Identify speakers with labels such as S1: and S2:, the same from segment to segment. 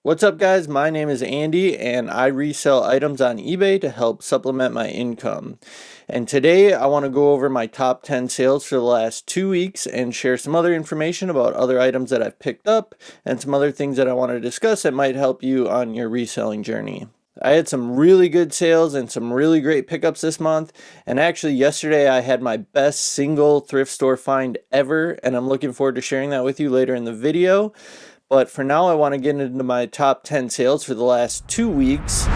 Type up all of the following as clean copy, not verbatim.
S1: What's up, guys? My name is Andy and I resell items on eBay to help supplement my income. And today I want to go over my top 10 sales for the last 2 weeks and share some other information about other items that I've picked up and some other things that I want to discuss that might help you on your reselling journey. I had some really good sales and some really great pickups this month, and actually yesterday I had my best single thrift store find ever, and I'm looking forward to sharing that with you later in the video. But for now, I want to get into my top 10 sales for the last 2 weeks.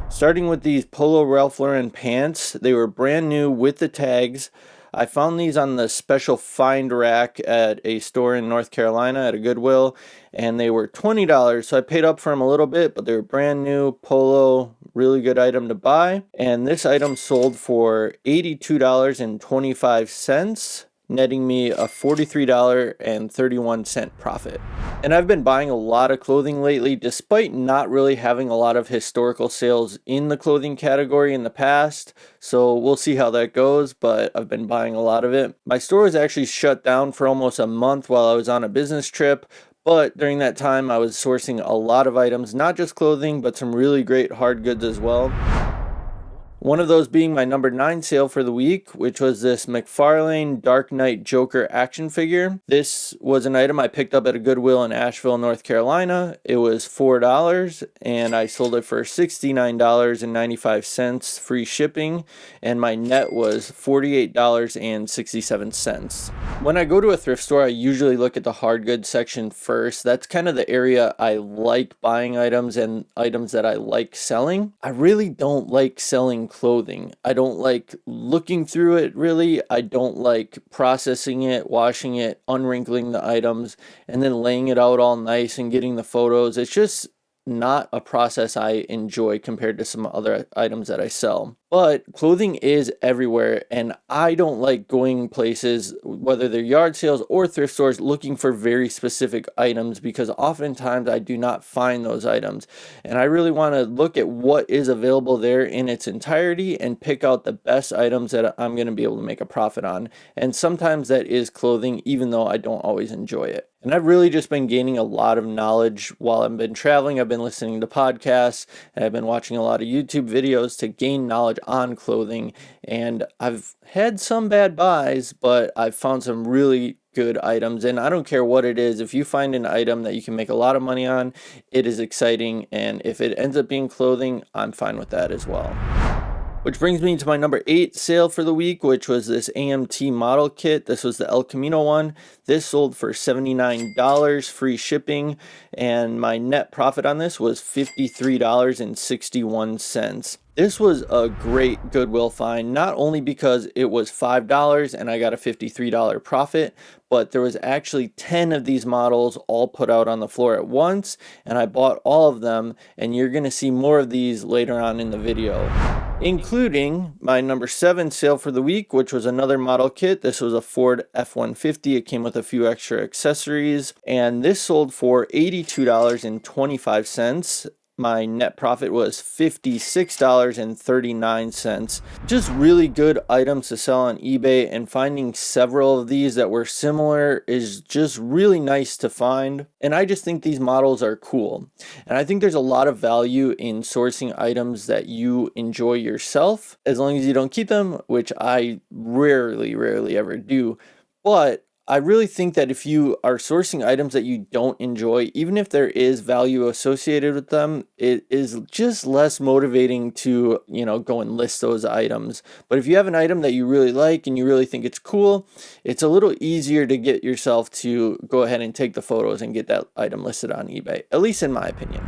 S1: Starting with these Polo Ralph Lauren pants. They were brand new with the tags. I found these on the special find rack at a store in North Carolina at a Goodwill, and they were $20. So I paid up for them a little bit, but they were brand new Polo, really good item to buy. And this item sold for $82.25. netting me a $43.31 profit. And I've been buying a lot of clothing lately, despite not really having a lot of historical sales in the clothing category in the past. So we'll see how that goes, but I've been buying a lot of it. My store was actually shut down for almost a month while I was on a business trip. But during that time, I was sourcing a lot of items, not just clothing, but some really great hard goods as well. One of those being my number 9 sale for the week, which was this McFarlane Dark Knight Joker action figure. This was an item I picked up at a Goodwill in Asheville, North Carolina. It was $4 and I sold it for $69.95 free shipping, and my net was $48.67. When I go to a thrift store, I usually look at the hard goods section first. That's kind of the area I like buying items and items that I like selling. I really don't like selling clothing. I don't like looking through it, really. I don't like processing it, washing it, unwrinkling the items, and then laying it out all nice and getting the photos. It's just not a process I enjoy compared to some other items that I sell. But clothing is everywhere, and I don't like going places, whether they're yard sales or thrift stores, looking for very specific items, because oftentimes I do not find those items. And I really want to look at what is available there in its entirety and pick out the best items that I'm going to be able to make a profit on. And sometimes that is clothing, even though I don't always enjoy it. And I've really just been gaining a lot of knowledge while I've been traveling. I've been listening to podcasts, and I've been watching a lot of YouTube videos to gain knowledge on clothing. And I've had some bad buys, but I've found some really good items. And I don't care what it is. If you find an item that you can make a lot of money on, it is exciting. And if it ends up being clothing, I'm fine with that as well. Which brings me to my number 8 sale for the week, which was this AMT model kit. This was the El Camino one. This sold for $79 free shipping, and my net profit on this was $53.61. This was a great Goodwill find, not only because it was $5 and I got a $53 profit, but there was actually 10 of these models all put out on the floor at once, and I bought all of them, and you're going to see more of these later on in the video, including my number 7 sale for the week, which was another model kit. This was a Ford F-150. It came with a few extra accessories, and this sold for $82.25. My net profit was $56.39. Just really good items to sell on eBay, and finding several of these that were similar is just really nice to find. And I just think these models are cool. And I think there's a lot of value in sourcing items that you enjoy yourself, as long as you don't keep them, which I rarely ever do. But I really think that if you are sourcing items that you don't enjoy, even if there is value associated with them, it is just less motivating to, go and list those items. But if you have an item that you really like and you really think it's cool, it's a little easier to get yourself to go ahead and take the photos and get that item listed on eBay, at least in my opinion.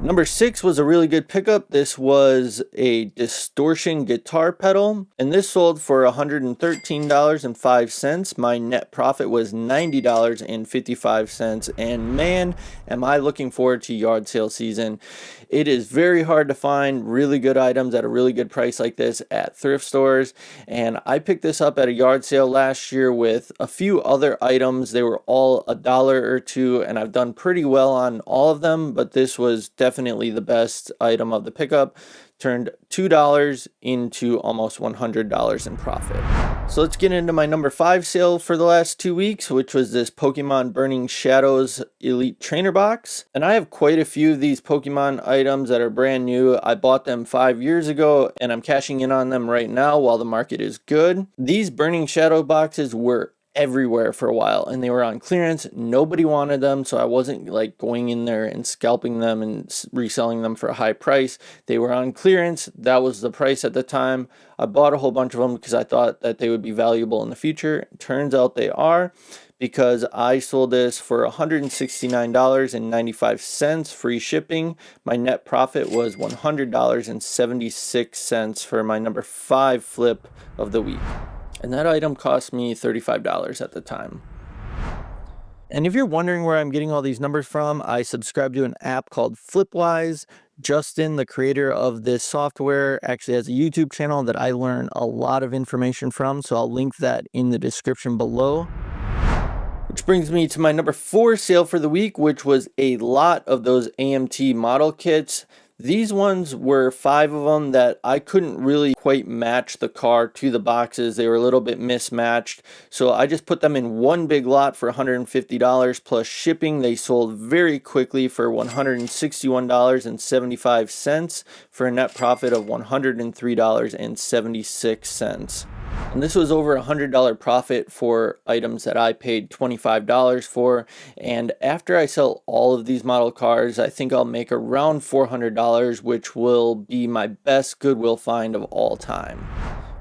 S1: Number 6 was a really good pickup. This was a distortion guitar pedal, and this sold for $113.05. My net profit was $90.55, and man, am I looking forward to yard sale season. It is very hard to find really good items at a really good price like this at thrift stores, and I picked this up at a yard sale last year with a few other items. They were all $1 or $2, and I've done pretty well on all of them, but this was definitely the best item of the pickup. Turned $2 into almost $100 in profit. So let's get into my number 5 sale for the last 2 weeks, which was this Pokemon Burning Shadows Elite Trainer Box. And I have quite a few of these Pokemon items that are brand new. I bought them 5 years ago and I'm cashing in on them right now while the market is good. These Burning Shadow boxes were everywhere for a while and they were on clearance. Nobody wanted them, so I wasn't like going in there and scalping them and reselling them for a high price. They were on clearance. That was the price at the time. I bought a whole bunch of them because I thought that they would be valuable in the future. It turns out they are, because I sold this for $169.95 free shipping. My net profit was $100.76 for my number 5 flip of the week. And that item cost me $35 at the time. And if you're wondering where I'm getting all these numbers from, I subscribe to an app called Flipwise. Justin, the creator of this software, actually has a YouTube channel that I learn a lot of information from, so I'll link that in the description below. Which brings me to my number 4 sale for the week, which was a lot of those AMT model kits. These ones were 5 of them that I couldn't really quite match the car to the boxes. They were a little bit mismatched. So I just put them in one big lot for $150 plus shipping. They sold very quickly for $161.75 for a net profit of $103.76. And this was over $100 profit for items that I paid $25 for. And after I sell all of these model cars, I think I'll make around $400, which will be my best Goodwill find of all time.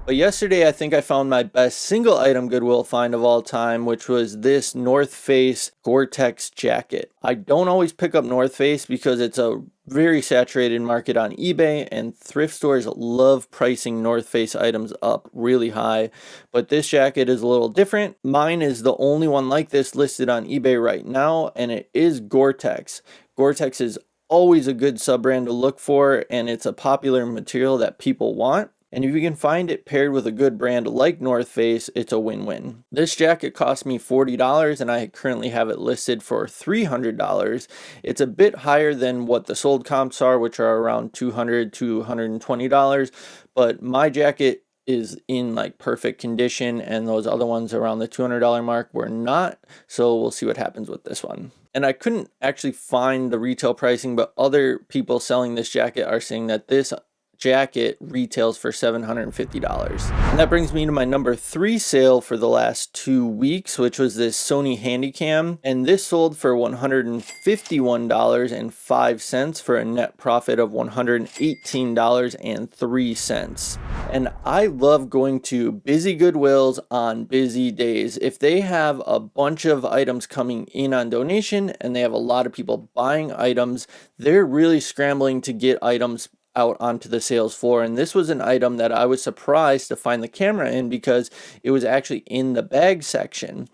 S1: But yesterday, I think I found my best single item Goodwill find of all time, which was this North Face Gore-Tex jacket. I don't always pick up North Face because it's a very saturated market on eBay, and thrift stores love pricing North Face items up really high. But this jacket is a little different. Mine is the only one like this listed on eBay right now, and it is Gore-Tex. Gore-Tex is always a good sub-brand to look for, and it's a popular material that people want. And if you can find it paired with a good brand like North Face, it's a win-win. This jacket cost me $40 and I currently have it listed for $300. It's a bit higher than what the sold comps are, which are around $200 to $120. But my jacket is in like perfect condition and those other ones around the $200 mark were not. So we'll see what happens with this one. And I couldn't actually find the retail pricing, but other people selling this jacket are saying that this jacket retails for $750. And that brings me to my number 3 sale for the last 2 weeks, which was this Sony Handycam. And this sold for $151.05 for a net profit of $118.03. And I love going to busy Goodwills on busy days. If they have a bunch of items coming in on donation and they have a lot of people buying items, they're really scrambling to get items out onto the sales floor. And this was an item that I was surprised to find the camera in because it was actually in the bag section.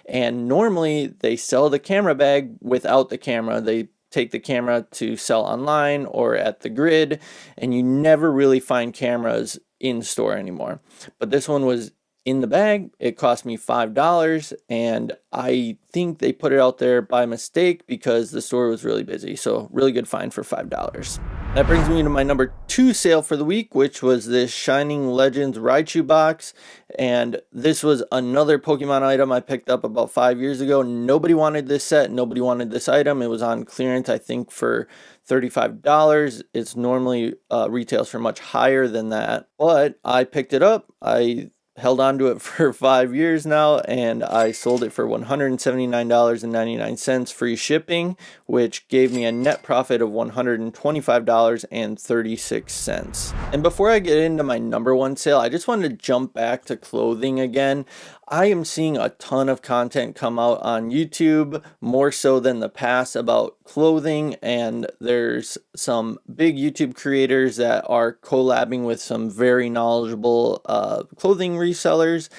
S1: And normally they sell the camera bag without the camera. They take the camera to sell online or at the grid, and you never really find cameras in store anymore. But this one was in the bag. It cost me $5, and I think they put it out there by mistake because the store was really busy. So really good find for $5. That brings me to my number 2 sale for the week, which was this Shining Legends Raichu box. And this was another Pokemon item I picked up about 5 years ago. Nobody wanted this set. Nobody wanted this item. It was on clearance, I think, for $35. It's normally retails for much higher than that. But I picked it up. I held on to it for 5 years now, and I sold it for $179.99 free shipping, which gave me a net profit of $125.36. And before I get into my number 1 sale, I just wanted to jump back to clothing again. I am seeing a ton of content come out on YouTube, more so than the past, about clothing, and there's some big YouTube creators that are collabing with some very knowledgeable clothing resellers.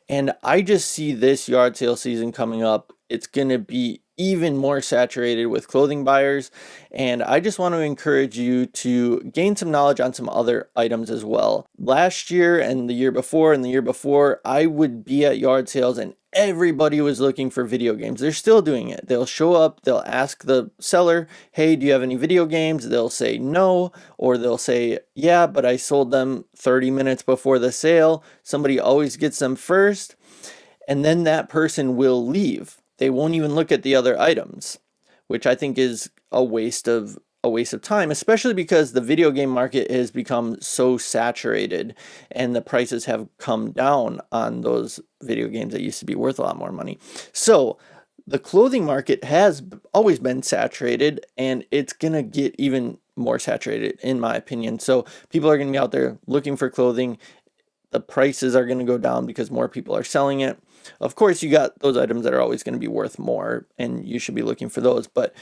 S1: And I just see this yard sale season coming up. It's going to be even more saturated with clothing buyers, and I just want to encourage you to gain some knowledge on some other items as well. Last year and the year before I would be at yard sales, and everybody was looking for video games. They're still doing it. They'll show up, they'll ask the seller, hey, do you have any video games? They'll say no, or they'll say, yeah, but I sold them 30 minutes before the sale. Somebody always gets them first, and then that person will leave. They won't even look at the other items, which I think is a waste of time, especially because the video game market has become so saturated and the prices have come down on those video games that used to be worth a lot more money. So the clothing market has always been saturated, and it's going to get even more saturated, in my opinion. So people are going to be out there looking for clothing. The prices are going to go down because more people are selling it. Of course, you got those items that are always going to be worth more, and you should be looking for those. But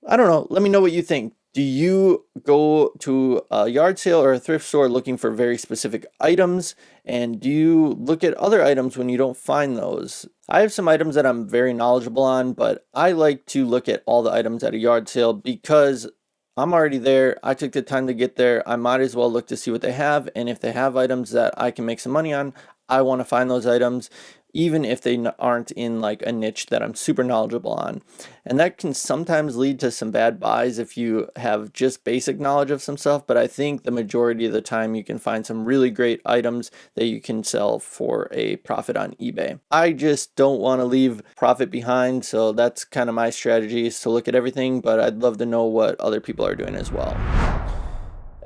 S1: I don't know. Let me know what you think. Do you go to a yard sale or a thrift store looking for very specific items? And do you look at other items when you don't find those? I have some items that I'm very knowledgeable on, but I like to look at all the items at a yard sale because I'm already there. I took the time to get there. I might as well look to see what they have. And if they have items that I can make some money on, I want to find those items, even if they aren't in like a niche that I'm super knowledgeable on. And that can sometimes lead to some bad buys if you have just basic knowledge of some stuff, but I think the majority of the time you can find some really great items that you can sell for a profit on eBay. I just don't want to leave profit behind, so that's kind of my strategy, is to look at everything, but I'd love to know what other people are doing as well.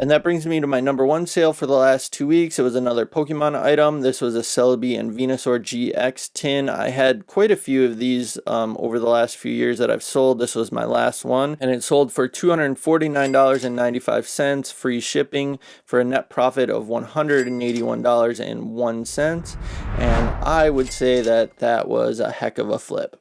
S1: And that brings me to my number one sale for the last 2 weeks. It was another Pokemon item. This was a Celebi and Venusaur GX tin. I had quite a few of these over the last few years that I've sold. This was my last one, and it sold for $249.95, free shipping, for a net profit of $181.01. And I would say that that was a heck of a flip.